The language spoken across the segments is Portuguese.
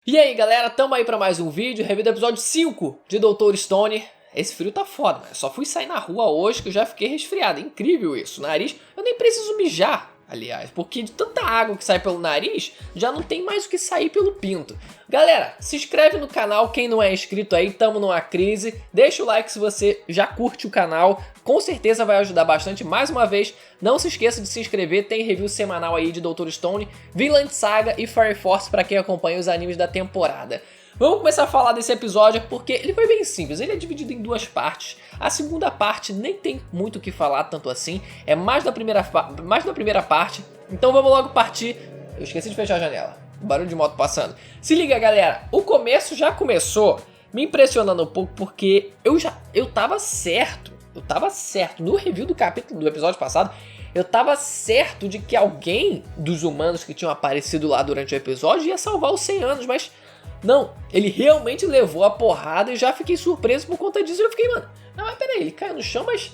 E aí galera, tamo aí pra mais um vídeo, review do episódio 5 de Dr. Stone. Esse frio tá foda, mas só fui sair na rua hoje que eu já fiquei resfriado, é incrível isso. Nariz, eu nem preciso mijar, aliás, porque de tanta água que sai pelo nariz, já não tem mais o que sair pelo pinto. Galera, se inscreve no canal, quem não é inscrito aí, tamo numa crise. Deixa o like se você já curte o canal, com certeza vai ajudar bastante. Mais uma vez, não se esqueça de se inscrever, tem review semanal aí de Dr. Stone, Vinland Saga e Fire Force pra quem acompanha os animes da temporada. Vamos começar a falar desse episódio porque ele foi bem simples, ele é dividido em duas partes. A segunda parte nem tem muito o que falar tanto assim, é mais da primeira parte. Então vamos logo partir. Eu esqueci de fechar a janela, barulho de moto passando. Se liga galera, o começo já começou me impressionando um pouco porque eu tava certo no review do capítulo do episódio passado. Eu tava certo de que alguém dos humanos que tinham aparecido lá durante o episódio ia salvar os 100 anos, mas não, ele realmente levou a porrada e já fiquei surpreso por conta disso. Eu fiquei, mano, não, mas peraí, ele caiu no chão, mas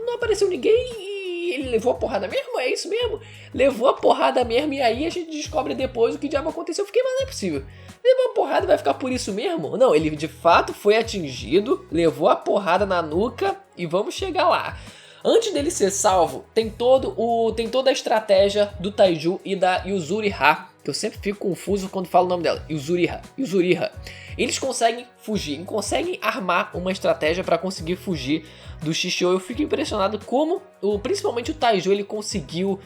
não apareceu ninguém e ele levou a porrada mesmo? É isso mesmo? Levou a porrada mesmo e aí a gente descobre depois o que diabo aconteceu. Eu fiquei, mas não é possível. Levou a porrada e vai ficar por isso mesmo? Não, ele de fato foi atingido, levou a porrada na nuca e vamos chegar lá. Antes dele ser salvo, tem toda a estratégia do Taiju e da Yuzuriha, que eu sempre fico confuso quando falo o nome dela, Yuzuriha. Eles conseguem fugir, conseguem armar uma estratégia para conseguir fugir do Shishio. Eu fico impressionado como, principalmente o Taiju, ele conseguiu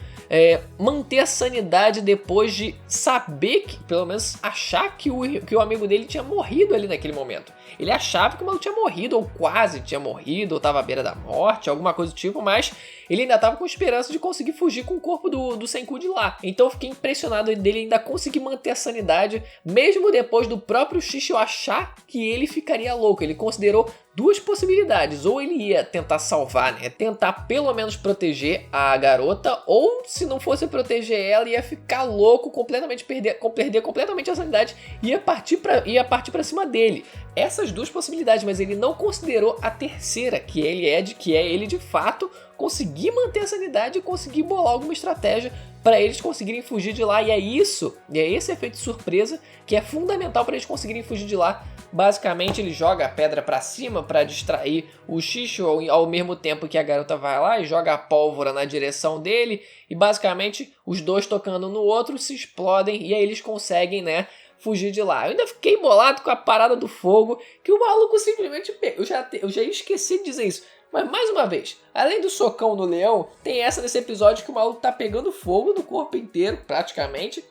manter a sanidade depois de saber, que, pelo menos achar que o amigo dele tinha morrido ali naquele momento. Ele achava que o maluco tinha morrido, ou quase tinha morrido, ou estava à beira da morte, alguma coisa do tipo, mas ele ainda estava com esperança de conseguir fugir com o corpo do Senku de lá. Então eu fiquei impressionado dele ainda conseguir manter a sanidade, mesmo depois do próprio Shishio achar que ele ficaria louco. Ele considerou duas possibilidades, ou ele ia tentar salvar, né, tentar pelo menos proteger a garota, ou se não fosse proteger ela, ia ficar louco, perder completamente a sanidade, ia partir pra cima dele. Essas duas possibilidades, mas ele não considerou a terceira, que é ele de fato conseguir manter a sanidade e conseguir bolar alguma estratégia para eles conseguirem fugir de lá. E é esse efeito de surpresa que é fundamental para eles conseguirem fugir de lá. Basicamente ele joga a pedra para cima para distrair o Shishio, ao mesmo tempo que a garota vai lá e joga a pólvora na direção dele, e basicamente os dois tocando no outro se explodem e aí eles conseguem, né, fugir de lá. Eu ainda fiquei bolado com a parada do fogo, que o maluco simplesmente pegou. Eu já esqueci de dizer isso, mas mais uma vez, além do socão no leão, tem essa nesse episódio que o maluco tá pegando fogo no corpo inteiro, praticamente.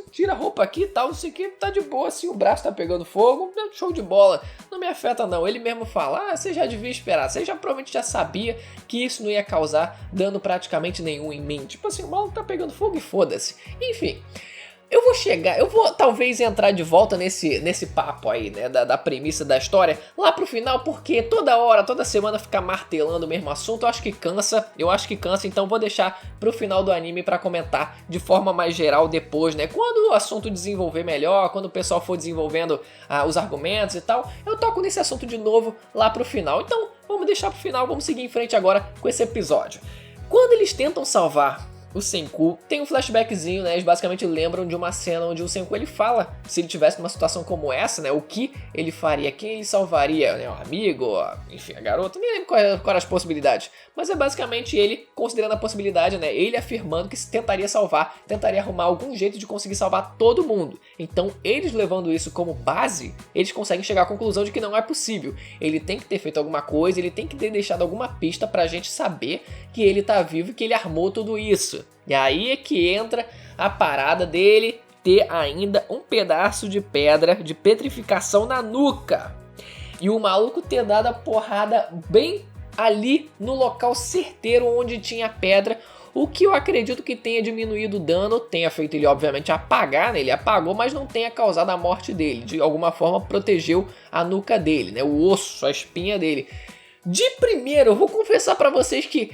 Tira a roupa aqui e tal, não sei o que, tá de boa assim, o braço tá pegando fogo, show de bola, não me afeta não. Ele mesmo fala, você já devia esperar, você provavelmente já sabia que isso não ia causar dano praticamente nenhum em mim. Tipo assim, o maluco tá pegando fogo e foda-se. Enfim, eu vou talvez entrar de volta nesse papo aí, né, da premissa da história, lá pro final, porque toda semana ficar martelando o mesmo assunto, eu acho que cansa, então vou deixar pro final do anime pra comentar de forma mais geral depois, né, quando o assunto desenvolver melhor, quando o pessoal for desenvolvendo os argumentos e tal, eu toco nesse assunto de novo lá pro final. Então vamos deixar pro final, vamos seguir em frente agora com esse episódio. Quando eles tentam salvar o Senku, tem um flashbackzinho, né? Eles basicamente lembram de uma cena onde o Senku ele fala se ele tivesse numa situação como essa, né? O que ele faria, quem ele salvaria, né? Um amigo, enfim, a garota, nem lembro qual eram as possibilidades. Mas é basicamente ele considerando a possibilidade, né? Ele afirmando que se tentaria salvar, tentaria arrumar algum jeito de conseguir salvar todo mundo. Então, eles levando isso como base, eles conseguem chegar à conclusão de que não é possível. Ele tem que ter feito alguma coisa, ele tem que ter deixado alguma pista pra gente saber que ele tá vivo e que ele armou tudo isso. E aí é que entra a parada dele ter ainda um pedaço de pedra de petrificação na nuca. E o maluco ter dado a porrada bem ali no local certeiro onde tinha a pedra, o que eu acredito que tenha diminuído o dano, tenha feito ele obviamente apagar, né? Ele apagou, mas não tenha causado a morte dele. De alguma forma protegeu a nuca dele, né? O osso, a espinha dele. De primeiro, eu vou confessar pra vocês que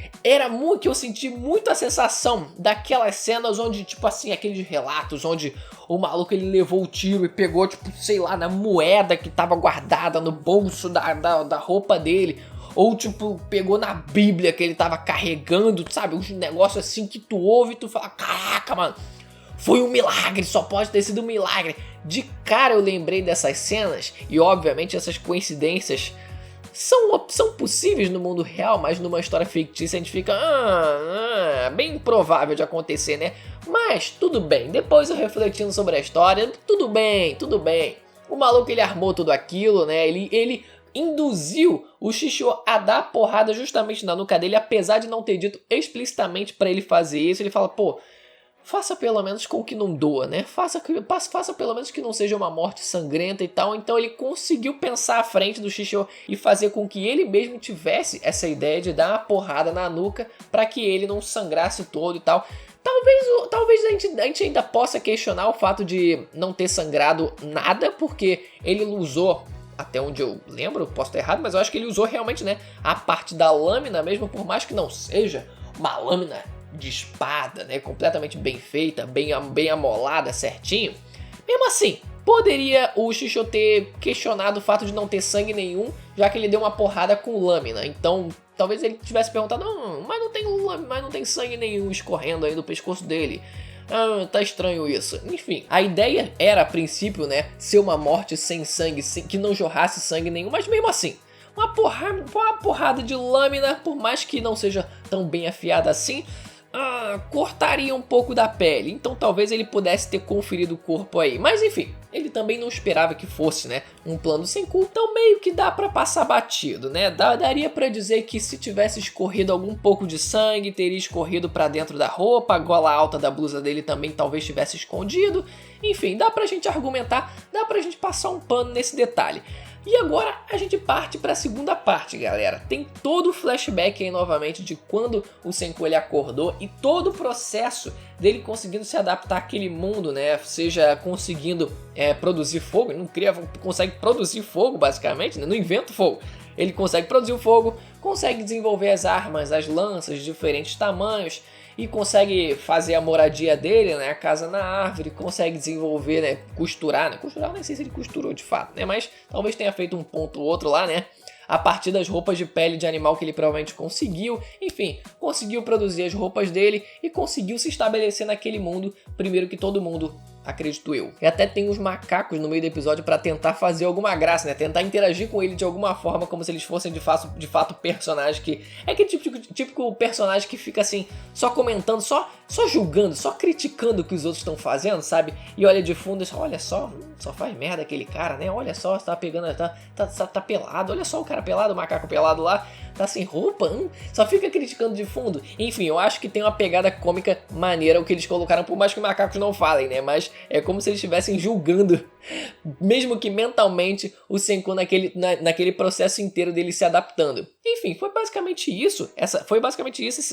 eu senti muito a sensação daquelas cenas onde, tipo assim, aqueles relatos onde o maluco ele levou o tiro e pegou, tipo, sei lá, na moeda que tava guardada no bolso da roupa dele. Ou, tipo, pegou na Bíblia que ele tava carregando, sabe? Um negócio assim que tu ouve e tu fala, caraca, mano. foi um milagre, só pode ter sido um milagre. De cara eu lembrei dessas cenas e obviamente essas coincidências são possíveis no mundo real, mas numa história fictícia a gente fica bem improvável de acontecer, né? Mas tudo bem, depois eu refletindo sobre a história, tudo bem. O maluco ele armou tudo aquilo, né? Ele induziu o Shishio a dar porrada justamente na nuca dele, apesar de não ter dito explicitamente pra ele fazer isso. Ele fala, pô, faça pelo menos com que não doa, né? Faça pelo menos que não seja uma morte sangrenta e tal. Então ele conseguiu pensar à frente do Shishio e fazer com que ele mesmo tivesse essa ideia de dar uma porrada na nuca para que ele não sangrasse todo e tal. Talvez a gente ainda possa questionar o fato de não ter sangrado nada, porque ele usou, até onde eu lembro, posso estar errado, mas eu acho que ele usou realmente, né, a parte da lâmina mesmo, por mais que não seja uma lâmina de espada, né, completamente bem feita, bem amolada, certinho. Mesmo assim, poderia o Shishio ter questionado o fato de não ter sangue nenhum, já que ele deu uma porrada com lâmina. Então, talvez ele tivesse perguntado, mas não tem sangue nenhum escorrendo aí do pescoço dele. Tá estranho isso. Enfim, a ideia era, a princípio, né, ser uma morte sem sangue, que não jorrasse sangue nenhum, mas mesmo assim, uma porrada de lâmina, por mais que não seja tão bem afiada assim, cortaria um pouco da pele. Então talvez ele pudesse ter conferido o corpo aí. Mas enfim, ele também não esperava que fosse, né, um plano Senku. Então meio que dá pra passar batido, né? Daria pra dizer que se tivesse escorrido algum pouco de sangue, teria escorrido pra dentro da roupa. A gola alta da blusa dele também talvez tivesse escondido. Enfim, dá pra gente argumentar, dá pra gente passar um pano nesse detalhe. E agora a gente parte para a segunda parte, galera. Tem todo o flashback aí novamente de quando o Senku ele acordou e todo o processo dele conseguindo se adaptar àquele mundo, né? Seja conseguindo produzir fogo, ele não consegue produzir fogo basicamente, né? Não inventa fogo. Ele consegue produzir o fogo, consegue desenvolver as armas, as lanças de diferentes tamanhos e consegue fazer a moradia dele, né, a casa na árvore, consegue desenvolver, né, costurar, eu nem sei se ele costurou de fato, né, mas talvez tenha feito um ponto ou outro lá, né, a partir das roupas de pele de animal que ele provavelmente conseguiu, enfim, conseguiu produzir as roupas dele e conseguiu se estabelecer naquele mundo, primeiro que todo mundo, acredito eu. E até tem os macacos no meio do episódio pra tentar fazer alguma graça, né? Tentar interagir com ele de alguma forma, como se eles fossem de fato personagens que... É aquele típico personagem que fica assim, só comentando, só julgando, só criticando o que os outros estão fazendo, sabe? E olha de fundo e só, olha só faz merda aquele cara, né? Olha só, tá pegando, tá pelado, olha só o cara pelado, o macaco pelado lá, tá sem roupa, só fica criticando de fundo. Enfim, eu acho que tem uma pegada cômica maneira o que eles colocaram, por mais que os macacos não falem, né? Mas é como se eles estivessem julgando, mesmo que mentalmente, o Senku naquele processo inteiro dele se adaptando. Enfim, foi basicamente isso. Essa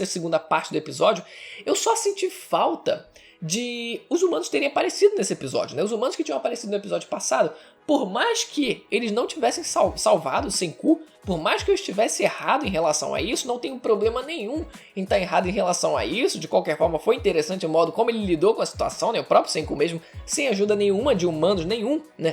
segunda parte do episódio. Eu só senti falta de os humanos terem aparecido nesse episódio, né? Os humanos que tinham aparecido no episódio passado, por mais que eles não tivessem salvado o Senku, por mais que eu estivesse errado em relação a isso, não tenho problema nenhum em estar errado em relação a isso. De qualquer forma, foi interessante o modo como ele lidou com a situação, né? O próprio Senku mesmo, sem ajuda nenhuma de humanos, né?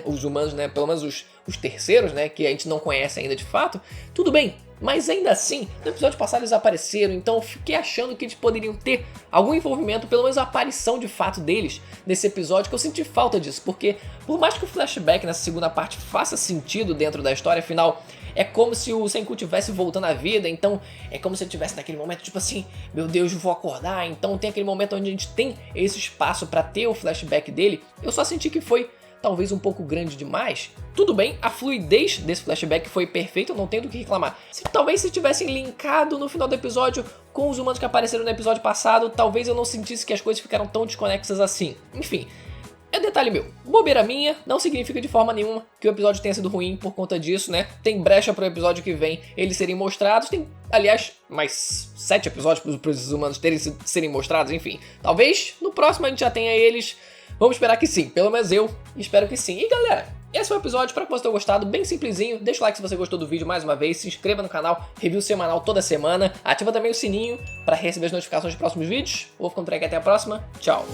Os humanos, né? Pelo menos os terceiros, né? Que a gente não conhece ainda de fato. Tudo bem, mas ainda assim, no episódio passado eles apareceram, então eu fiquei achando que eles poderiam ter algum envolvimento, pelo menos a aparição de fato deles nesse episódio, que eu senti falta disso, porque por mais que o flashback nessa segunda parte faça sentido dentro da história, afinal, é como se o Senku tivesse voltando à vida, então é como se ele tivesse naquele momento, tipo assim, meu Deus, eu vou acordar, então tem aquele momento onde a gente tem esse espaço pra ter o flashback dele. Eu só senti que foi talvez um pouco grande demais. Tudo bem, a fluidez desse flashback foi perfeita, eu não tenho do que reclamar. Talvez se tivessem linkado no final do episódio com os humanos que apareceram no episódio passado, talvez eu não sentisse que as coisas ficaram tão desconexas assim. Enfim, é detalhe meu, bobeira minha, não significa de forma nenhuma que o episódio tenha sido ruim por conta disso, né? Tem brecha pro episódio que vem eles serem mostrados, tem, aliás, mais 7 episódios para os humanos serem mostrados, enfim. Talvez no próximo a gente já tenha eles. Vamos esperar que sim, pelo menos eu espero que sim. E galera, esse foi o episódio, espero que você tenha gostado, bem simplesinho. Deixa o like se você gostou do vídeo mais uma vez, se inscreva no canal, review semanal toda semana. Ativa também o sininho para receber as notificações dos próximos vídeos. Vou ficando por aqui, até a próxima, tchau!